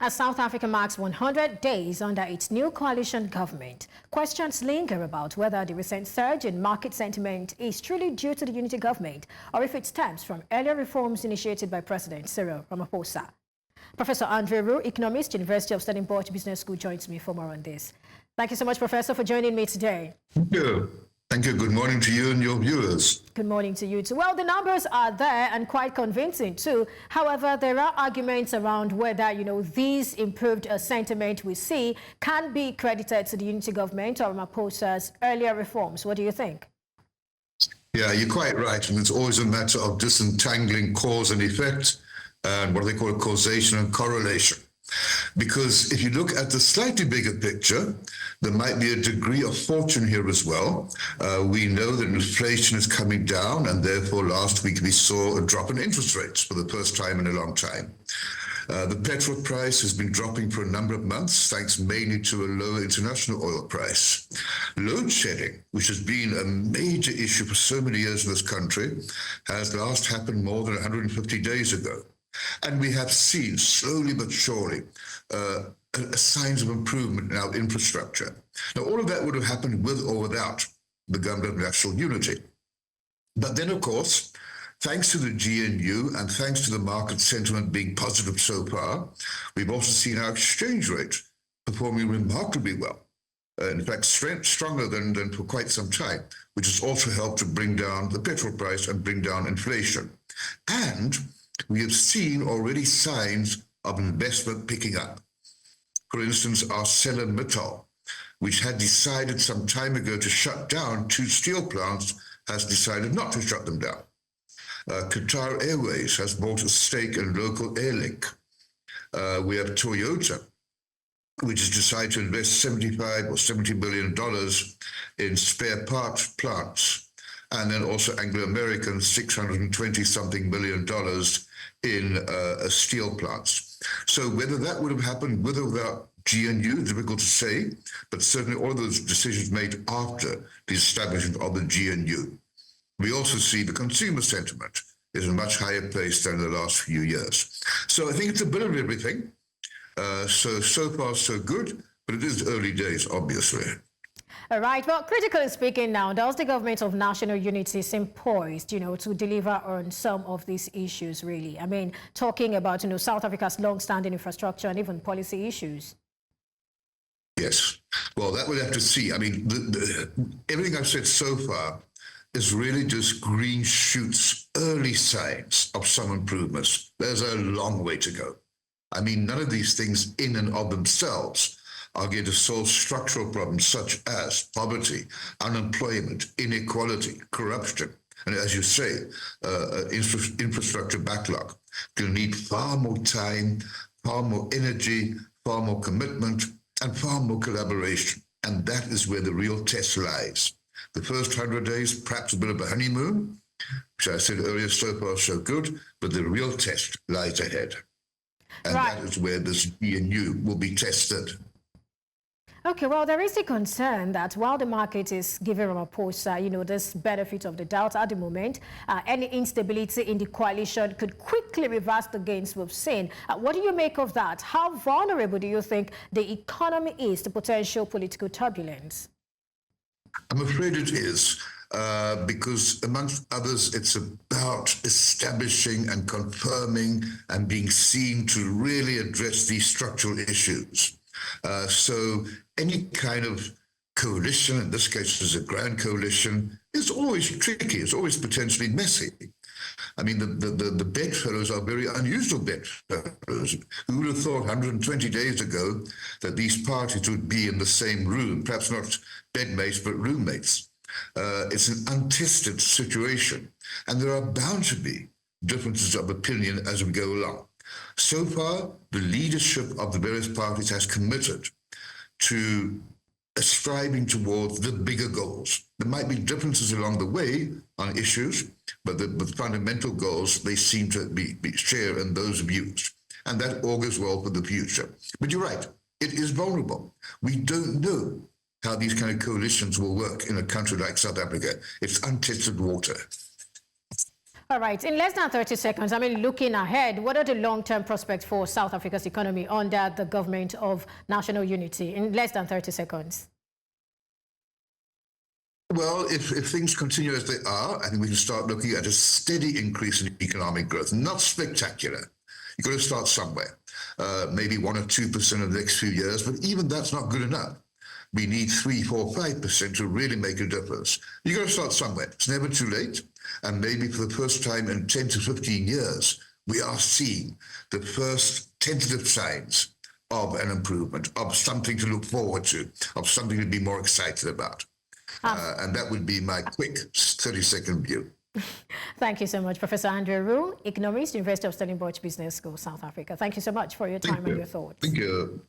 As South Africa marks 100 days under its new coalition government, questions linger about whether the recent surge in market sentiment is truly due to the unity government or if it stems from earlier reforms initiated by President Cyril Ramaphosa. Professor Andre Roux, economist, University of Stellenbosch Business School, joins me for more on this. Thank you so much, Professor, for joining me today. Thank you. Thank you. Good morning to you and your viewers. Good morning to you too. Well, the numbers are there and quite convincing too. However, there are arguments around whether, these improved sentiment we see can be credited to the unity government or Ramaphosa's earlier reforms. What do you think? Yeah, you're quite right. And it's always a matter of disentangling cause and effect and what they call causation and correlation. Because if you look at the slightly bigger picture, there might be a degree of fortune here as well. We know that inflation is coming down, and therefore last week we saw a drop in interest rates for the first time in a long time. The petrol price has been dropping for a number of months, thanks mainly to a lower international oil price. Load shedding, which has been a major issue for so many years in this country, has last happened more than 150 days ago. And we have seen, slowly but surely, signs of improvement in our infrastructure. Now, all of that would have happened with or without the government of national unity. But then, of course, thanks to the GNU and thanks to the market sentiment being positive so far, we've also seen our exchange rate performing remarkably well. In fact, stronger than for quite some time, which has also helped to bring down the petrol price and bring down inflation. And we have seen already signs of investment picking up. For instance, ArcelorMittal, which had decided some time ago to shut down 2 steel plants, has decided not to shut them down. Qatar Airways has bought a stake in local Airlink. We have Toyota, which has decided to invest $75 or $70 billion in spare parts plants. And then also Anglo-American, $620-something million in steel plants. So whether that would have happened with or without GNU, difficult to say, but certainly all of those decisions made after the establishment of the GNU. We also see the consumer sentiment is in a much higher place than in the last few years. So I think it's a bit of everything. So far, so good, but it is early days, obviously. All right. Well, critically speaking now, does the government of national unity seem poised, to deliver on some of these issues, really? I mean, talking about, South Africa's long-standing infrastructure and even policy issues. Yes. Well, that we'll have to see. I mean, everything I've said so far is really just green shoots, early signs of some improvements. There's a long way to go. I mean, none of these things in and of themselves are going to solve structural problems such as poverty, unemployment, inequality, corruption, and as you say, infrastructure backlog. You'll need far more time, far more energy, far more commitment, and far more collaboration. And that is where the real test lies. The first 100 days, perhaps a bit of a honeymoon, which I said earlier, so far so good, but the real test lies ahead. And right. That is where this GNU will be tested. Okay, well, there is a concern that while the market is giving Ramaphosa, this benefit of the doubt at the moment, any instability in the coalition could quickly reverse the gains we've seen. What do you make of that? How vulnerable do you think the economy is to potential political turbulence? I'm afraid it is, because amongst others, it's about establishing and confirming and being seen to really address these structural issues. So any kind of coalition, in this case is a grand coalition, is always tricky, it's always potentially messy. I mean, the bedfellows are very unusual bedfellows. Who would have thought 120 days ago that these parties would be in the same room, perhaps not bedmates, but roommates? It's an untested situation, and there are bound to be differences of opinion as we go along. So far, the leadership of the various parties has committed to striving towards the bigger goals. There might be differences along the way on issues, but the fundamental goals, they seem to be share in those views. And that augurs well for the future. But you're right, it is vulnerable. We don't know how these kind of coalitions will work in a country like South Africa. It's untested water. All right, in less than 30 seconds, I mean, looking ahead, what are the long-term prospects for South Africa's economy under the government of national unity? In less than 30 seconds. Well, if things continue as they are, I think we can start looking at a steady increase in economic growth, not spectacular. You've got to start somewhere, maybe 1 or 2% in the next few years, but even that's not good enough. We need 3, 4, 5% to really make a difference. You've got to start somewhere. It's never too late. And maybe for the first time in 10 to 15 years, we are seeing the first tentative signs of an improvement, of something to look forward to, of something to be more excited about. And that would be my quick 30-second view. Thank you so much, Professor Andre Roux, economist, University of Stellenbosch Business School, South Africa. Thank you so much for your time and your thoughts. Thank you.